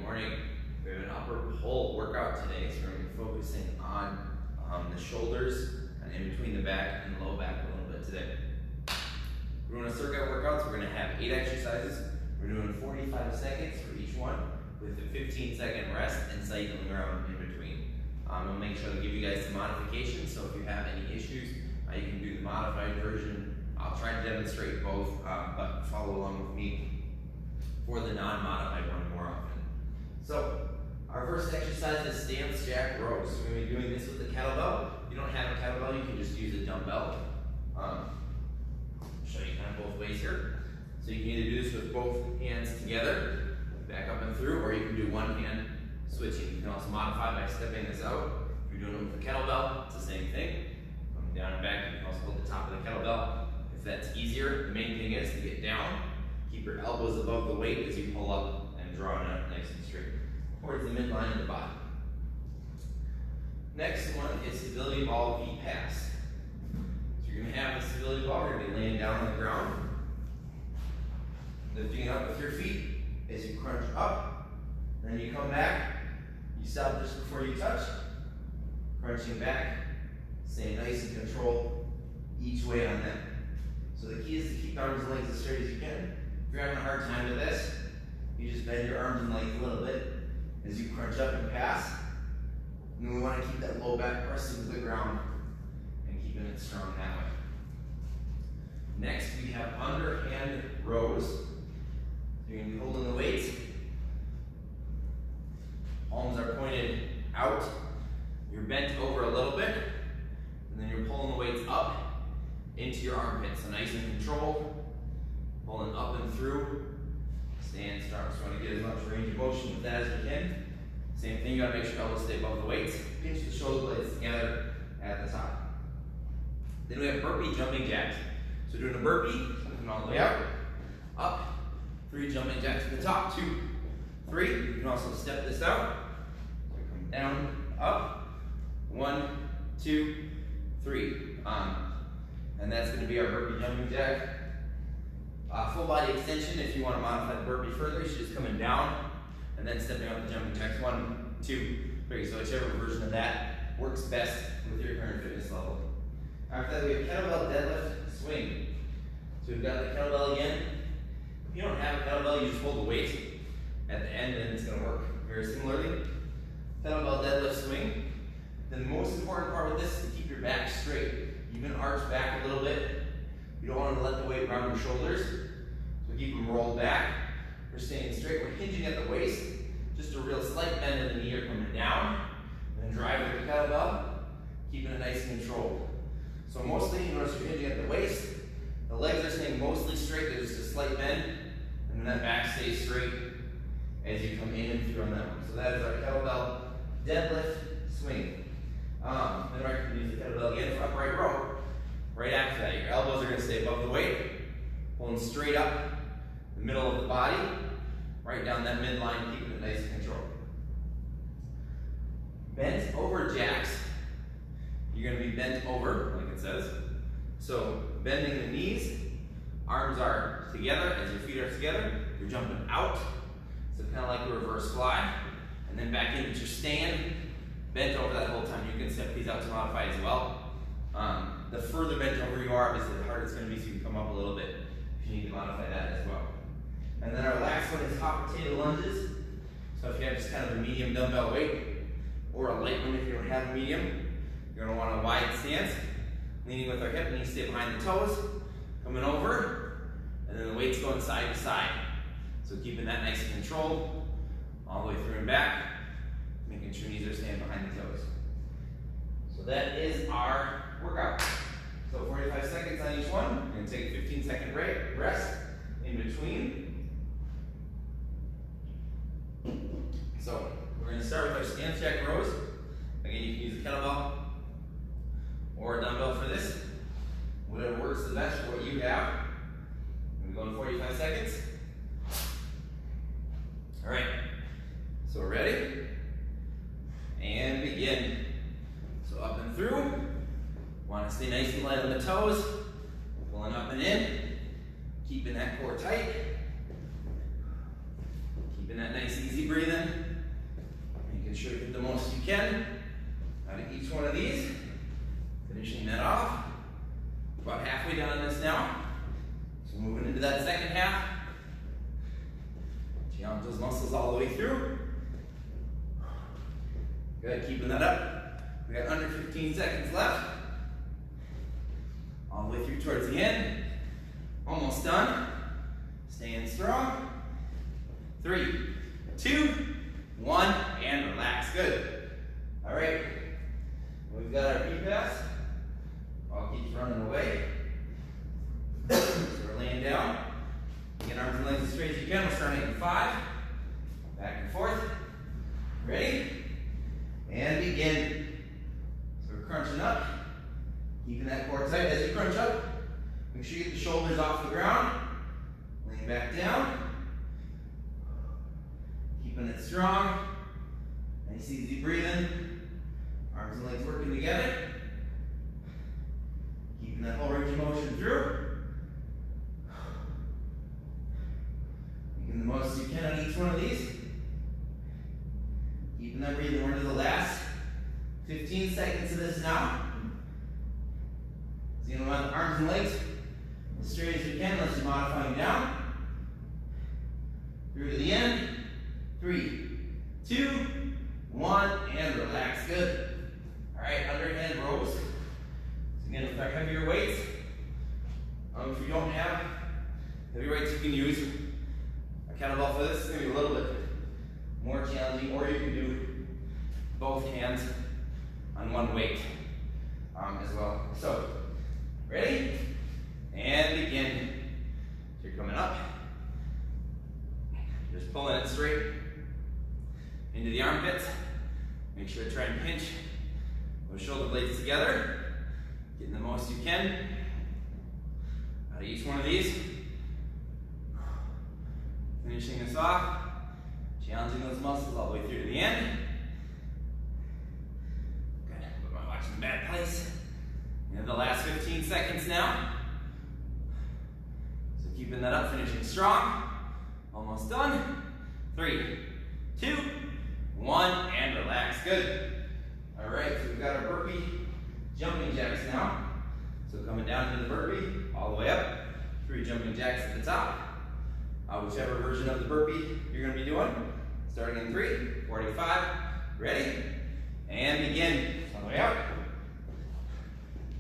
morning. We have an upper pull workout today, so we're going to be focusing on the shoulders and in between the back and the low back a little bit today. We're doing a circuit workout, so we're going to have 8 exercises. We're doing 45 seconds for each one with a 15-second rest and cycling around in between. I'll make sure to give you guys some modifications, so if you have any issues, you can do the modified version. I'll try to demonstrate both, but follow along with me for the non-modified one more often. So, our first exercise is stance jack rows. So we're going to be doing this with the kettlebell. If you don't have a kettlebell, you can just use a dumbbell. I'll show you kind of both ways here. So you can either do this with both hands together, back up and through, or you can do one hand switching. You can also modify by stepping this out. If you're doing it with a kettlebell, it's the same thing. Coming down and back, you can also hold the top of the kettlebell. If that's easier, the main thing is to get down, keep your elbows above the weight as you pull up and draw it up nice and straight towards the midline of the body. Next one is stability ball V-pass. So you're going to have the stability ball, you're going to be laying down on the ground, lifting it up with your feet as you crunch up, then you come back, you stop just before you touch, crunching back, stay nice and control each way on them. So the key is to keep the arms and legs as straight as you can. If you're having a hard time with this, you just bend your arms and legs a little bit as you crunch up and pass. And then we want to keep that low back pressing to the ground and keeping it strong that way. Next, we have underhand rows. So you're going to be holding the weights. Palms are pointed out. You're bent over a little bit, and then you're pulling the weights up into your armpits. So nice and controlled, pulling up and through, staying strong. So you want to get as much range of motion with that as you can. Same thing, you got to make sure elbows stay above the weights. Pinch the shoulder blades together at the top. Then we have burpee jumping jacks. So doing a burpee, coming all the way out, up, 3 jumping jacks to the top, 2, 3. You can also step this out. So come down, up, 1, 2, 3. And that's going to be our burpee jumping jack. Full body extension, if you want to modify the burpee further, you should just coming down and then stepping up the jumping jacks. 1, 2, 3. So whichever version of that works best with your current fitness level. After that, we have kettlebell deadlift swing. So we've got the kettlebell again. If you don't have a kettlebell, you just hold the weight at the end and it's going to work very similarly. Kettlebell deadlift swing. The most important part with this is to keep your back straight. You can arch back a little bit. You don't want to let the weight around your shoulders. So keep them rolled back. We're staying straight. We're hinging at the waist. Just a real slight bend of the knee. You're coming down. And then drive with the kettlebell. Keeping it nice and controlled. So mostly, you notice you're hinging at the waist. The legs are staying mostly straight. There's just a slight bend. And then that back stays straight as you come in and through on that one. So that is our kettlebell deadlift swing. Then we're going to use the kettlebell again for upright row. Right after that, your elbows are going to stay above the weight, pulling straight up the middle of the body, right down that midline, keeping it nice and controlled. Bent over jacks. You're going to be bent over, like it says. So bending the knees, arms are together as your feet are together. You're jumping out, so kind of like a reverse fly, and then back into your stand. Bent over that whole time. You can step these out to modify as well. The further bent over you are, obviously the harder it's going to be, so you can come up a little bit if you need to modify that as well. And then our last one is hot potato lunges. So if you have just kind of a medium dumbbell weight, or a light one if you don't have a medium, you're going to want a wide stance, leaning with our hip, and you stay behind the toes, coming over, and then the weight's going side to side. So keeping that nice and controlled, all the way through and back, making sure knees are staying behind the toes. So that is our workout. So 45 seconds on each one. We're going to take a 15-second rest in between. So we're going to start with our stance jack rows. Again, you can use a kettlebell or a dumbbell for this. Whatever works the best for what you have. We're going to go in 45 seconds. All right. So we're ready? And begin. So up and through. Want to stay nice and light on the toes. Pulling up and in. Keeping that core tight. Keeping that nice easy breathing. can out of each one of these. Finishing that off. About halfway done this now. So moving into that second half. Challenge those muscles all the way through. Good, keeping that up. We got under 15 seconds left. All the way through towards the end. Almost done. Staying strong. 3, 2, 1, and relax. Good. All right. We've got our P-pass. Ball keeps running away. So we're laying down. Get arms and legs as straight as you can. We're starting at 5. Back and forth. Ready? And begin. So we're crunching up. Keeping that core tight as you crunch up. Make sure you get the shoulders off the ground. Laying back down. Keeping it strong. Nice easy breathing. Arms and legs working together. Keeping that whole range of motion through. Making the most you can on each one of these. Keeping that breathing. We're into the last 15 seconds of this now. So you want arms and legs as straight as you can unless you're modifying down. Through to the end. 3, 2, 1, and relax. Good. All right, underhand rows. So again, with our heavier weights, if you don't have heavy weights, you can use a kettlebell for this. It's going to be a little bit more challenging, or you can do both hands on one weight as well. So, ready? And begin. So you're coming up. Just pulling it straight into the armpits. Make sure to try and pinch those shoulder blades together. Getting the most you can out of each one of these. Finishing this off. Challenging those muscles all the way through to the end. Good. Put my watch in a bad place. And the last 15 seconds now. So keeping that up, finishing strong. Almost done. 3, 2, 1, and relax. Good. All right, so we've got our burpee jumping jacks now. So coming down into the burpee, all the way up. 3 jumping jacks at the top. Whichever version of the burpee you're going to be doing. Starting in 3, 45. Ready? And begin. All the way out.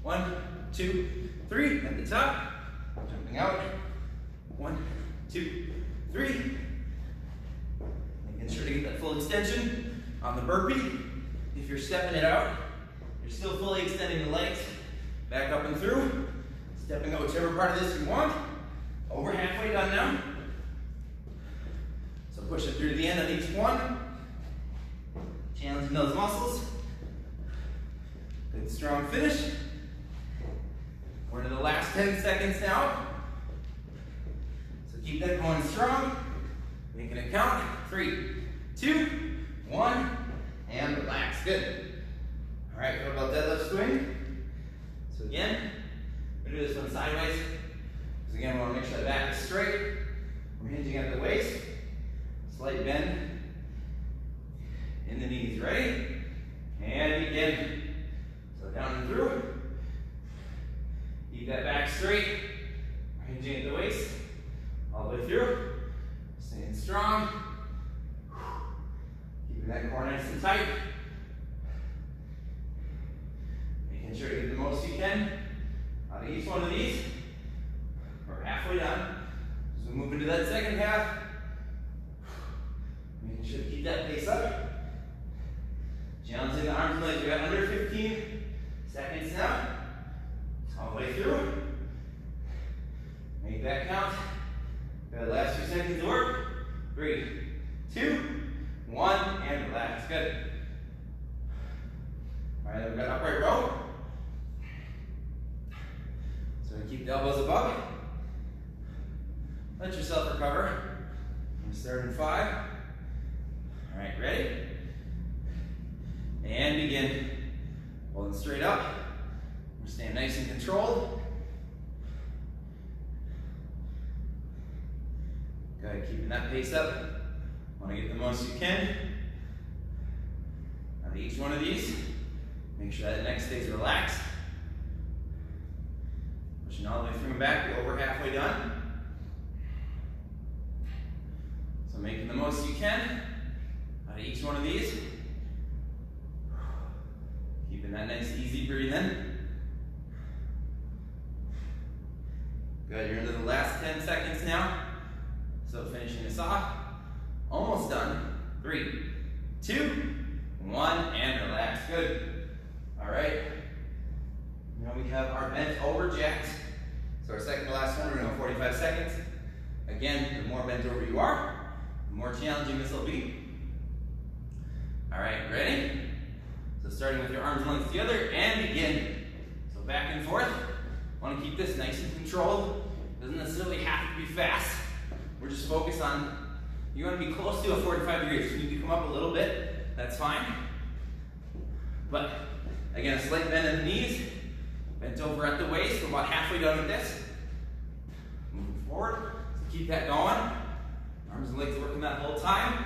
1, 2, 3. At the top. Jumping out. 1, 2, 3. Making sure to get that full extension on the burpee. If you're stepping it out, you're still fully extending the legs. Back up and through. Stepping out whichever part of this you want. Over halfway done now. So push it through to the end on each one. Challenging those muscles. Good strong finish. We're into the last 10 seconds now. So keep that going strong. Making it count. 3, 2, 1, and relax. Good. All right, what about deadlift swing? So again, we're gonna do this one sideways. Because again, we want to make sure the back is straight. We're hinging at the waist. Slight bend in the knees. Ready? And begin. So down and through. Keep that back straight. Hinging at the waist. All the way through. Staying strong. Keeping that core nice and tight. Making sure to get the most you can out of each one of these. We're halfway done. So move into that second half. Making sure to keep that pace up. Challenging the arms and legs. We got under 15 seconds now. All the way through. Make that count. Got the last few seconds to work. 3, 2, 1, and relax. Good. All right, we've got upright row. So keep the elbows above. Let yourself recover. I'm starting 5. All right, ready? And begin. Holding straight up. We're staying nice and controlled. Good, keeping that pace up. Want to get the most you can out of each each one of these, make sure that neck stays relaxed. Pushing all the way through and back, we're over halfway done. So making the most you can out of each one of these. Keeping that nice easy breathing. Good, you're into the last 10 seconds now. So finishing this off, almost done. 3, 2, 1, and relax, good. All right, now we have our bent over jacks. So our second to last one, we're gonna go 45 seconds. Again, the more bent over you are, the more challenging this will be. All right, ready? So starting with your arms length together and begin. So back and forth. Want to keep this nice and controlled. Doesn't necessarily have to be fast. We're just focused on, you want to be close to a 45 degrees. If you need to come up a little bit, that's fine. But again, a slight bend in the knees, bent over at the waist. We're about halfway done with this. Moving forward, so keep that going. Arms and legs working that whole time.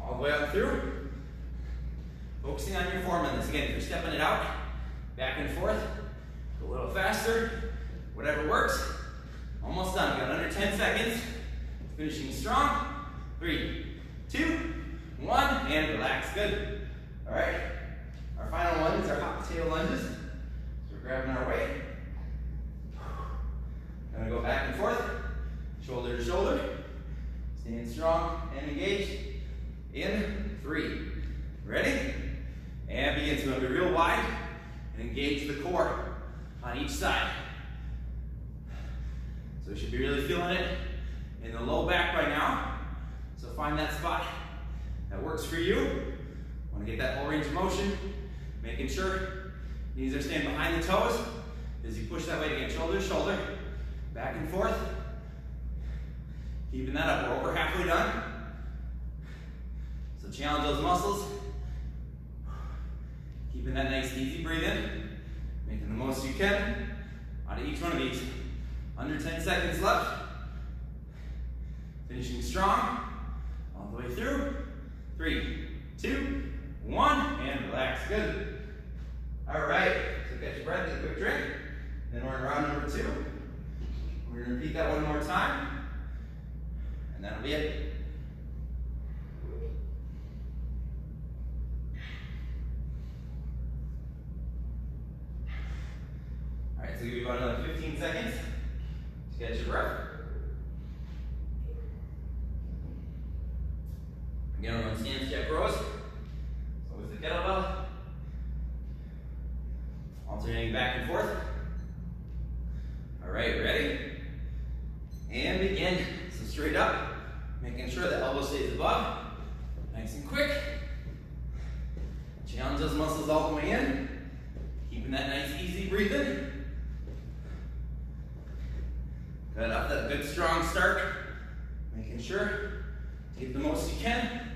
All the way up through. Focusing on your form on this. Again, if you're stepping it out, back and forth, go a little faster, whatever works. Almost done, we got under 10 seconds. Finishing strong. 3, 2, 1, and relax, good. All right, our final one is our hot potato lunges. So we're grabbing our weight. Gonna go back and forth, shoulder to shoulder. Staying strong and engaged. In 3, ready? And begin. So we're gonna be real wide and engage the core on each side. So we should be really feeling it in the low back right now. So find that spot that works for you. Want to get that whole range of motion, making sure knees are staying behind the toes as you push that weight again, shoulder to shoulder, back and forth. Keeping that up, we're over halfway done. So challenge those muscles. Keeping that nice easy breathing, making the most you can out of each one of these. Under 10 seconds left. Finishing strong, all the way through. 3, 2, 1, and relax, good. All right, so catch your breath, take a quick drink. Then we're in round number 2. We're gonna repeat that one more time, and that'll be it. All right, so give you about another 15 seconds to catch your breath. Again, we're on stance jack rows. So with the kettlebell, alternating back and forth. All right, ready? And begin. So straight up, making sure the elbow stays above. Nice and quick. Challenge those muscles all the way in. Keeping that nice easy breathing. Good, off that good strong start. Making sure to get the most you can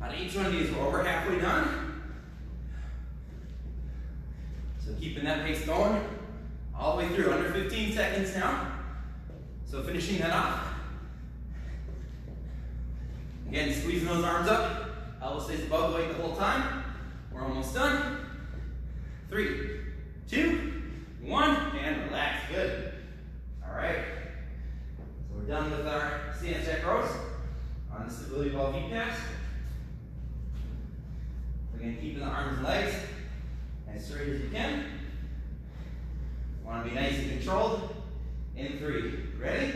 on each one of these. We're over halfway done. So keeping that pace going all the way through, under 15 seconds now. So finishing that off. Again, squeezing those arms up. Elbow stays above the weight the whole time. We're almost done. 3, 2, 1, and relax, good. All right. So we're done with our stance jack rows on the stability ball V-pass. Again, keeping the arms and legs as straight as you can. Want to be nice and controlled. In 3, ready?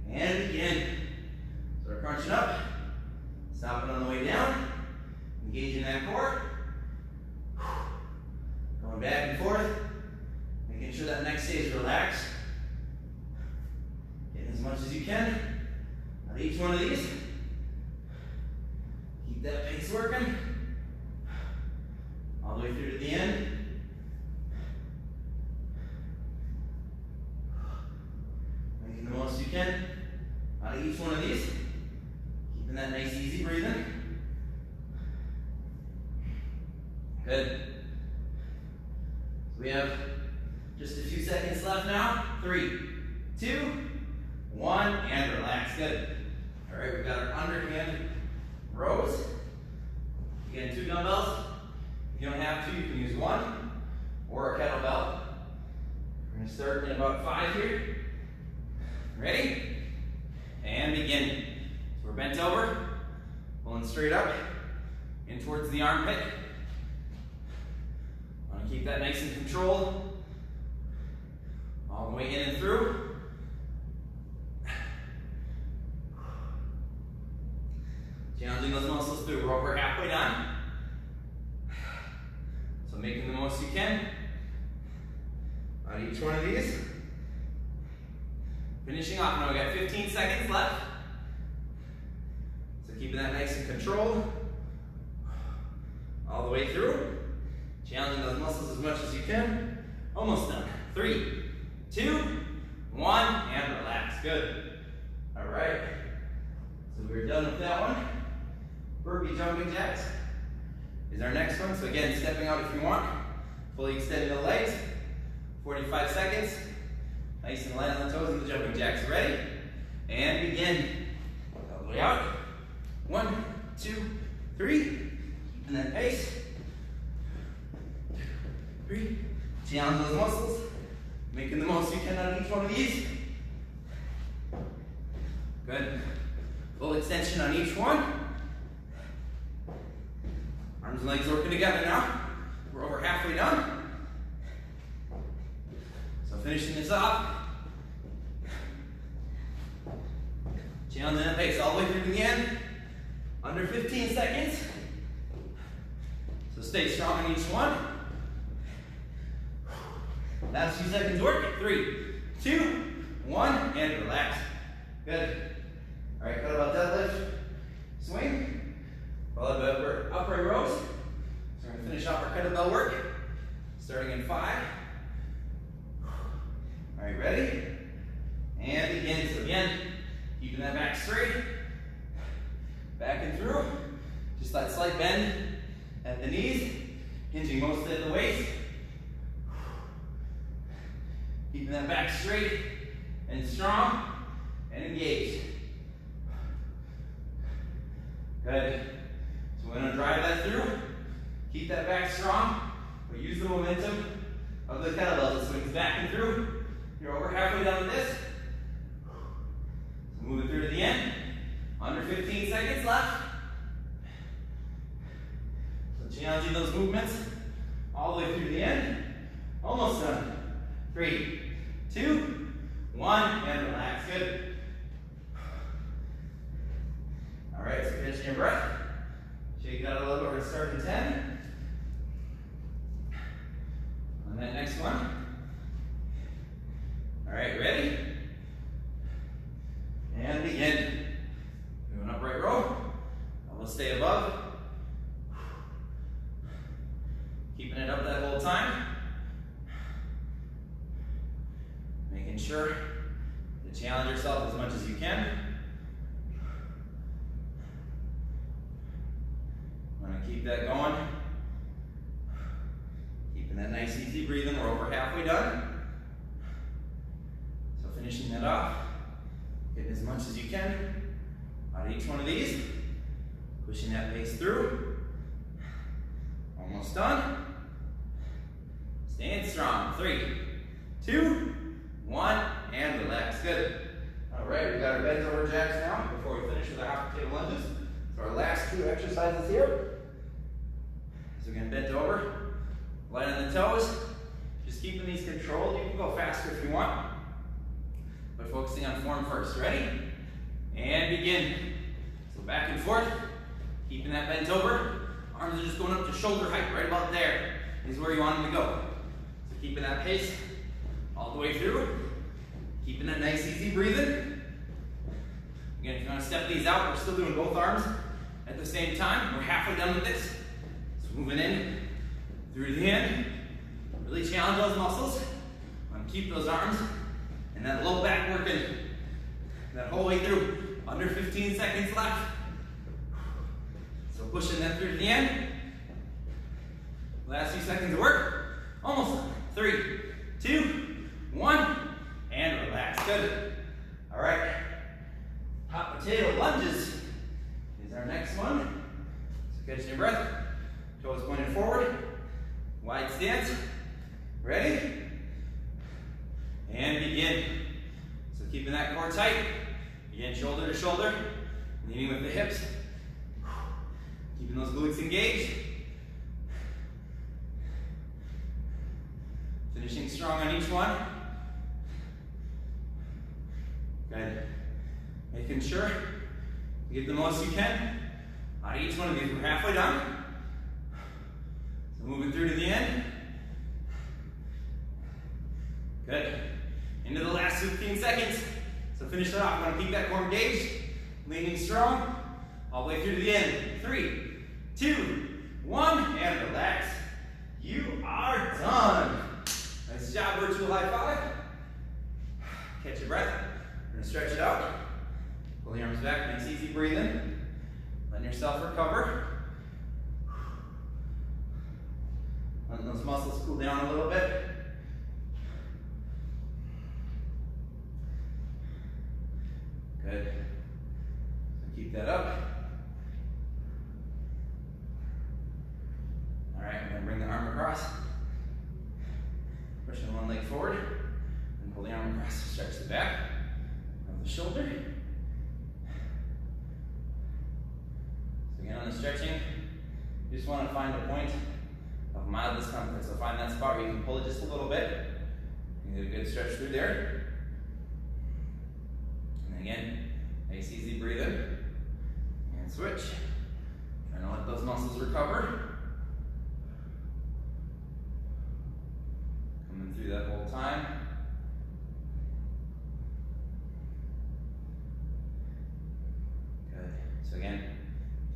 And begin. So we're crunching up, stopping on the way down, engaging that core. Going back and forth, making sure that neck stays relaxed. Getting as much as you can out of each one of these. Keep that pace working. All the way through to the end. Making the most you can out of each one of these. Keeping that nice easy breathing. Good. We have just a few seconds left now. 3, 2, 1, and relax. Good. All right, we've got our underhand rows. Again, 2 dumbbells. one or a kettlebell. We're going to start in about 5 here. Ready? And begin. So we're bent over, pulling straight up, in towards the armpit. Want to keep that nice and controlled. All the way in and through. Challenging those muscles through. We're over halfway done. So making the most you can on each one of these. Finishing off. Now we got 15 seconds left. So keeping that nice and controlled. All the way through. Challenging those muscles as much as you can. Almost done. 3, 2, 1, and relax. Good. All right. So we're done with that one. Burpee jumping jacks is our next one. So again, stepping out if you want. Fully extending the legs. 45 seconds. Nice and light on the toes and the jumping jacks. Ready? And begin. All the way out. 1, 2, 3. Keeping that pace. 3. Challenge those muscles. Making the most you can out of each one of these. Good. Full extension on each one. Arms and legs working together now. We're over halfway done. So finishing this off. Challenging that pace all the way through to the end. Under 15 seconds. So stay strong on each one. Last few seconds work. 3, 2, 1, and relax. Good. All right, kettlebell deadlift, swing, followed by upright rows. So we're gonna finish off our kettlebell work, starting in 5. All right, ready? And begin. So again, keeping that back straight, back and through. Just that slight bend at the knees, hinging mostly at the waist. Keeping that back straight and strong and engaged. Good. So we're going to drive that through. Keep that back strong, but use the momentum of the kettlebell that swings back and through. You're over halfway done with this. So move it through to the end. Under 15 seconds left. So challenging those movements all the way through the end. Almost done. 3, 2, 1, and relax. Good. All right, so catching your breath. Shake it out a little bit. We're going to start in 10. On that next one. All right, ready? And begin. Do an upright row. Almost stay above. Keeping it up that whole time. Making sure to challenge yourself as much as you can. Want to keep that going. Keeping that nice easy breathing. We're over halfway done. So finishing that off. Getting as much as you can out of each one of these. Pushing that pace through. Almost done. Staying strong. 3, 2, 1, and relax. Good. All right, we got our bends over jacks now before we finish with our half table lunges. So our last 2 exercises here. So we're going to bend over, light on the toes. Just keeping these controlled. You can go faster if you want, but focusing on form first. Ready? And begin. So back and forth, keeping that bent over. Arms are just going up to shoulder height, right about there is where you want them to go. So keeping that pace all the way through. Keeping that nice easy breathing. Again, if you want to step these out, we're still doing both arms at the same time. We're halfway done with this. So moving in through the end. Really challenge those muscles. Want to keep those arms and that low back working that whole way through. Under 15 seconds left. So pushing that through to the end. Last few seconds of work. Almost done. 3, 2, 1, and relax. Good. All right. Hot potato lunges is our next one. So catching your breath. Toes pointed forward. Wide stance. Leaning with the hips. Keeping those glutes engaged. Finishing strong on each one. Good. Making sure you get the most you can out of each one of these. We're halfway done. So moving through to the end. Good. Into the last 15 seconds. So finish it off. Want to keep that core engaged. Leaning strong. All the way through to the end. 3, 2, 1, and relax. You are done. Nice job, virtual high five. Catch your breath. We're gonna stretch it out. Pull the arms back, nice easy breathing. Letting yourself recover. Letting those muscles cool down a little bit. Good. So keep that up. All right, we're gonna bring the arm across. Pushing one leg forward, and pull the arm across. Stretch the back of the shoulder. So again, on the stretching, you just want to find a point of mild discomfort. So find that spot where you can pull it just a little bit. You get a good stretch through there. And again, nice easy breathing. And switch. Trying to let those muscles recover. Coming through that whole time. Good. So again,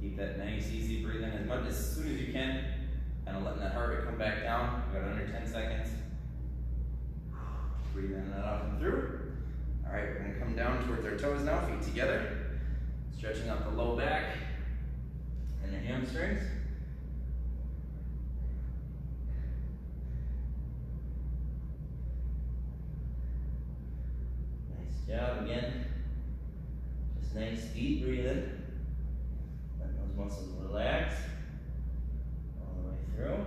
keep that nice easy breathing as soon as you can. Kind of letting that heart rate come back down. We've got under 10 seconds. Breathing that up and through. All right, we're gonna come down towards our toes now, feet together. Stretching up the low back and the hamstrings. Nice job again. Just nice deep breathing. Let those muscles relax all the way through.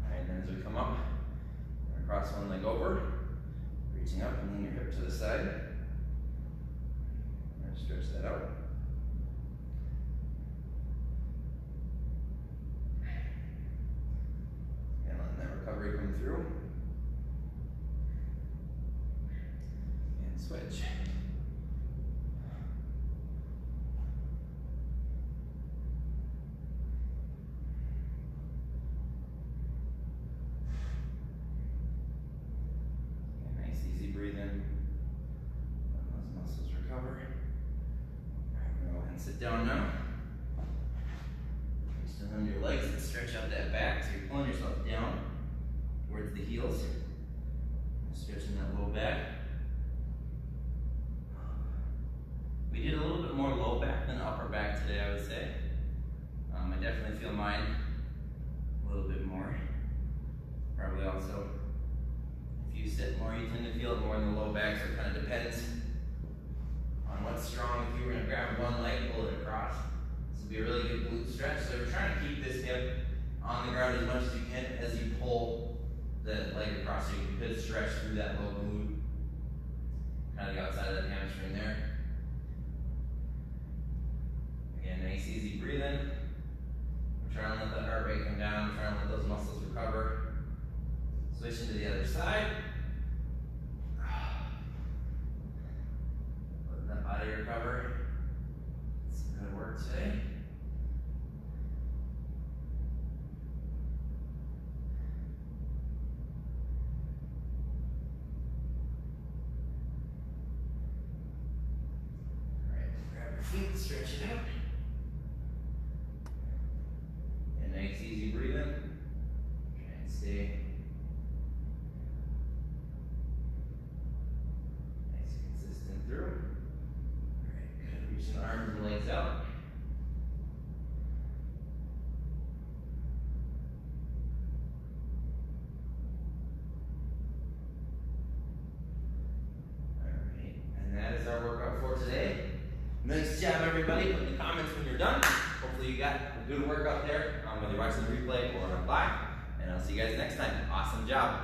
All right, then as we come up, cross one leg over, reaching up and lean your hip to the side. And stretch that out. And letting that recovery come through. And switch. Breathing. Let those muscles recover. All right, we're gonna go ahead and sit down now. Still on your legs and stretch out that back. So you're pulling yourself down towards the heels. Stretching that low back. We did a little bit more low back than upper back today, I would say. I definitely feel mine a little bit more. Probably also, if you sit more, you tend to feel it more in the low back, so it kind of depends on what's strong. If you were gonna grab one leg, pull it across. This would be a really good glute stretch. So we're trying to keep this hip on the ground as much as you can as you pull the leg across, so you could stretch through that low glute, kind of the outside of that hamstring there. Again, nice easy breathing. We're trying to let that heart rate come down. We're trying to let those muscles recover. Switching to the other side. Letting that body recover. Some good work today. All right, grab your feet, stretch it out. And nice easy breathing. Try and stay through. All right, good. Reaching the arms and legs out. All right, and that is our workout for today. Nice job, everybody. Put in the comments when you're done. Hopefully you got a good workout there, whether you're watching the replay or on live. And I'll see you guys next time. Awesome job.